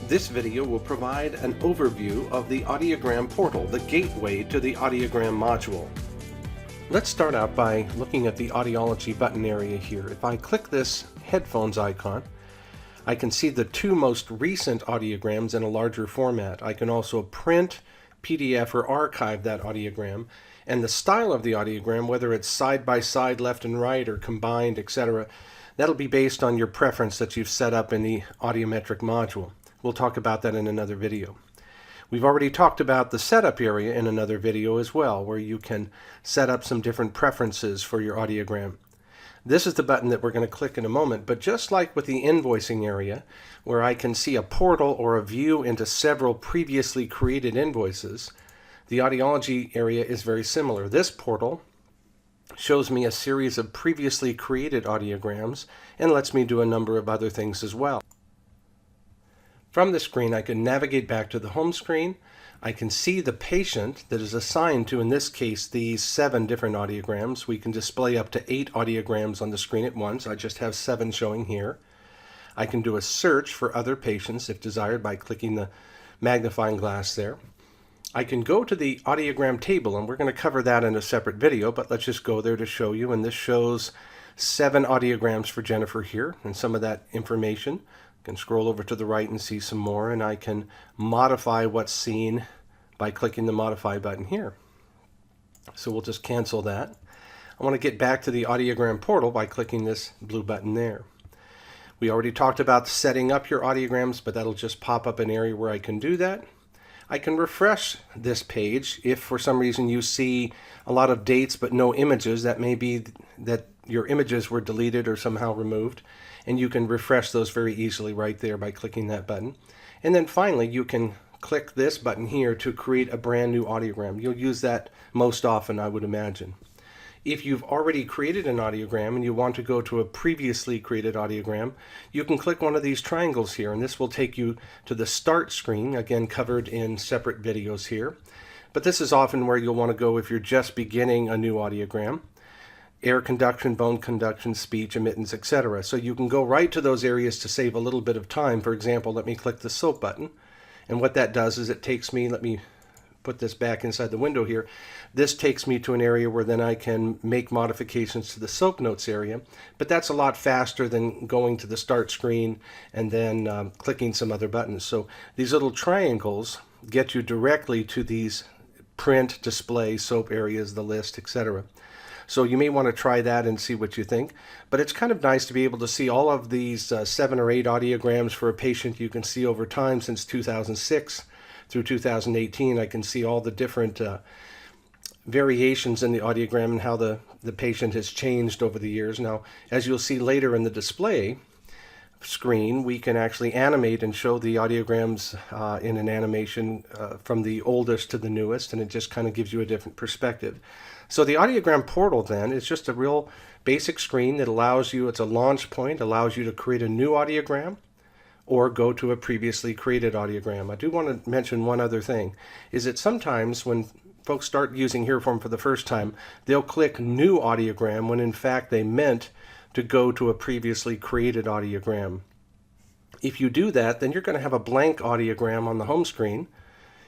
This video will provide an overview of the Audiogram Portal, the gateway to the Audiogram module. Let's start out by looking at the Audiology button area here. If I click this headphones icon, I can see the two most recent audiograms in a larger format. I can also print, PDF, or archive that audiogram, and the style of the audiogram, whether it's side by side, left and right, or combined, etc., that'll be based on your preference that you've set up in the audiometric module. We'll talk about that in another video. We've already talked about the setup area in another video as well, where you can set up some different preferences for your audiogram. This is the button that we're going to click in a moment, but just like with the invoicing area, where I can see a portal or a view into several previously created invoices, the Audiology area is very similar. This portal shows me a series of previously created audiograms and lets me do a number of other things as well. From the screen, I can navigate back to the home screen. I can see the patient that is assigned to, in this case, these 7 different audiograms. We can display up to 8 audiograms on the screen at once. I just have 7 showing here. I can do a search for other patients if desired by clicking the magnifying glass there. I can go to the audiogram table, and we're going to cover that in a separate video, but let's just go there to show you. And this shows 7 audiograms for Jennifer here, and some of that information. I can scroll over to the right and see some more, and I can modify what's seen by clicking the Modify button here. So we'll just cancel that. I want to get back to the Audiogram Portal by clicking this blue button there. We already talked about setting up your audiograms, but that'll just pop up an area where I can do that. I can refresh this page if for some reason you see a lot of dates but no images. That may be that your images were deleted or somehow removed, and you can refresh those very easily right there by clicking that button. And then finally, you can click this button here to create a brand new audiogram. You'll use that most often, I would imagine. If you've already created an audiogram and you want to go to a previously created audiogram, you can click one of these triangles here, and this will take you to the start screen, again covered in separate videos here. But this is often where you'll want to go if you're just beginning a new audiogram. Air conduction, bone conduction, speech, emittance, etc. So you can go right to those areas to save a little bit of time. For example, let me click the soap button, and what that does is it takes me, let me put this back inside the window here, this takes me to an area where then I can make modifications to the soap notes area, but that's a lot faster than going to the start screen and then clicking some other buttons. So these little triangles get you directly to these print, display, soap areas, the list, etc. So you may want to try that and see what you think. But it's kind of nice to be able to see all of these 7 or 8 audiograms for a patient you can see over time since 2006 through 2018. I can see all the different variations in the audiogram and how the patient has changed over the years. Now, as you'll see later in the display screen, we can actually animate and show the audiograms in an animation from the oldest to the newest, and it just kind of gives you a different perspective. So the Audiogram Portal then is just a real basic screen that allows you, it's a launch point, allows you to create a new audiogram or go to a previously created audiogram. I do want to mention one other thing, is that sometimes when folks start using HearForm for the first time, they'll click New Audiogram when in fact they meant to go to a previously created audiogram. If you do that, then you're going to have a blank audiogram on the home screen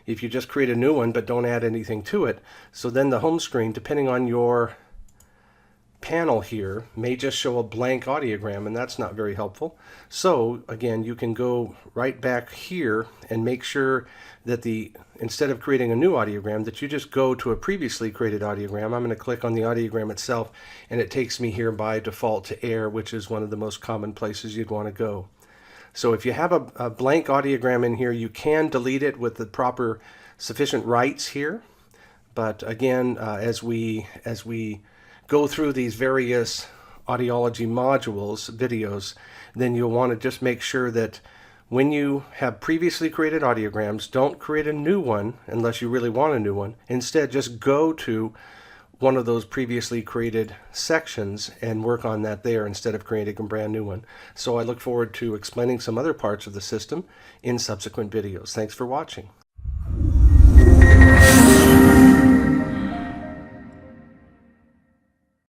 if you just create a new one but don't add anything to it. So then the home screen, depending on your panel here, may just show a blank audiogram, and that's not very helpful. So again, you can go right back here and make sure that instead of creating a new audiogram, that you just go to a previously created audiogram. I'm going to click on the audiogram itself, and it takes me here by default to air, which is one of the most common places you'd want to go. So if you have a blank audiogram in here, you can delete it with the proper sufficient rights here. But again, as we go through these various Audiology modules, videos, then you'll want to just make sure that when you have previously created audiograms, don't create a new one unless you really want a new one. Instead, just go to one of those previously created sections and work on that there instead of creating a brand new one. So I look forward to explaining some other parts of the system in subsequent videos. Thanks for watching.